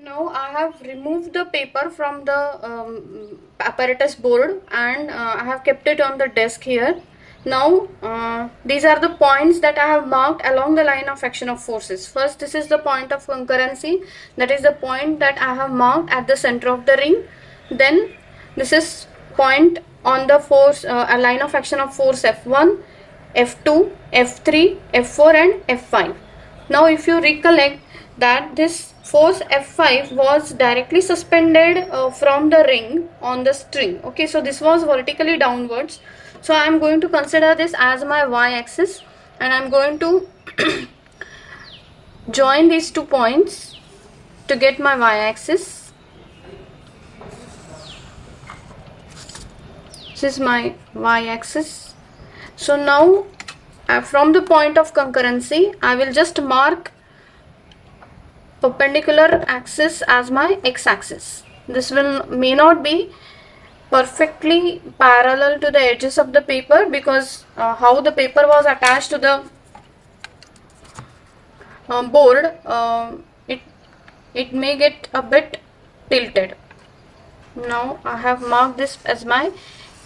Now I have removed the paper from the apparatus board, and I have kept it on the desk here. Now these are the points that I have marked along the line of action of forces. First, this is the point of concurrency, that is the point that I have marked at the center of the ring. Then this is point on the force a line of action of force F1, F2, F3, F4 and F5. Now if you recollect that this force F5 was directly suspended from the ring on the string. Okay, so this was vertically downwards. So I am going to consider this as my y-axis, and I am going to join these 2 points to get my y-axis. This is my y-axis. So now from the point of concurrency, I will just mark perpendicular axis as my x-axis. This may not be perfectly parallel to the edges of the paper, because how the paper was attached to the board, it may get a bit tilted. Now I have marked this as my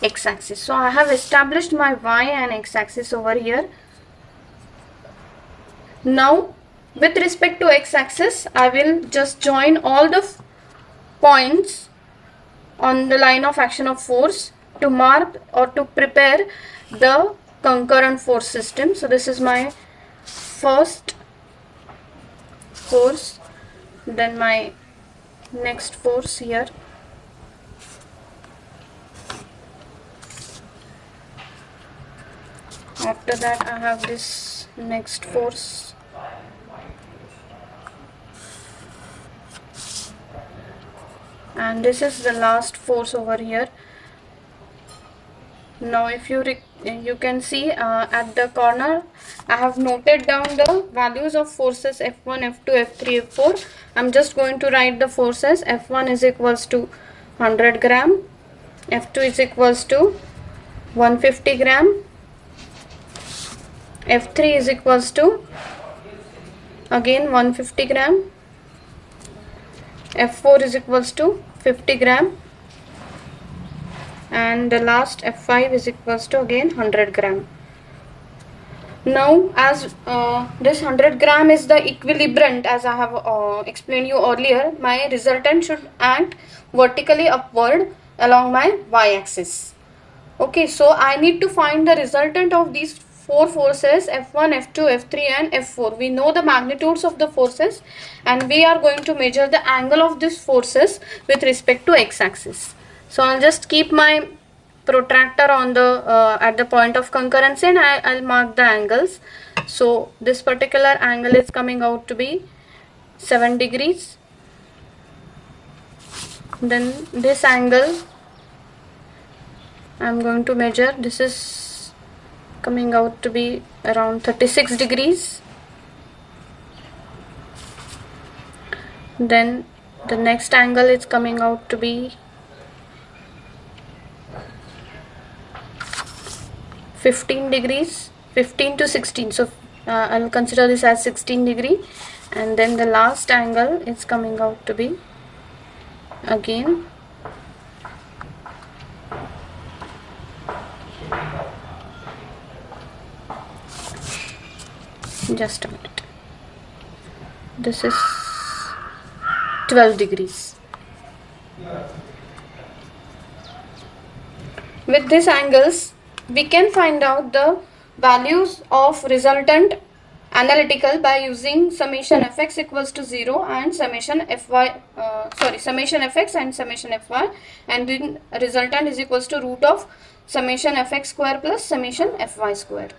x-axis. So I have established my y and x-axis over here. Now with respect to x-axis, I will just join all the points on the line of action of force to mark or to prepare the concurrent force system. So this is my first force, then my next force here, after that I have this next force, and this is the last force over here. Now if you can see at the corner I have noted down the values of forces F1, F2, F3, F4. I'm just going to write the forces. F1 is equals to 100 gram, F2 is equals to 150 gram, F3 is equals to again 150 gram, F4 is equals to 50 gram, and the last F5 is equals to again 100 gram. Now as this 100 gram is the equilibrant, as I have explained you earlier, my resultant should act vertically upward along my y-axis. Okay, so I need to find the resultant of these 4 forces F1, F2, F3 and F4. We know the magnitudes of the forces, and we are going to measure the angle of these forces with respect to x-axis. So I'll just keep my protractor on the at the point of concurrency, and I'll mark the angles. So this particular angle is coming out to be 7 degrees. Then this angle I'm going to measure. This is coming out to be around 36 degrees. Then the next angle is coming out to be 15 degrees, 15 to 16. So I'll consider this as 16 degree. And then the last angle is coming out to be again just a minute. This is 12 degrees. With these angles, we can find out the values of resultant analytical by using summation fx equals to 0 and summation summation fx and summation fy, and then resultant is equals to root of summation fx square plus summation fy square.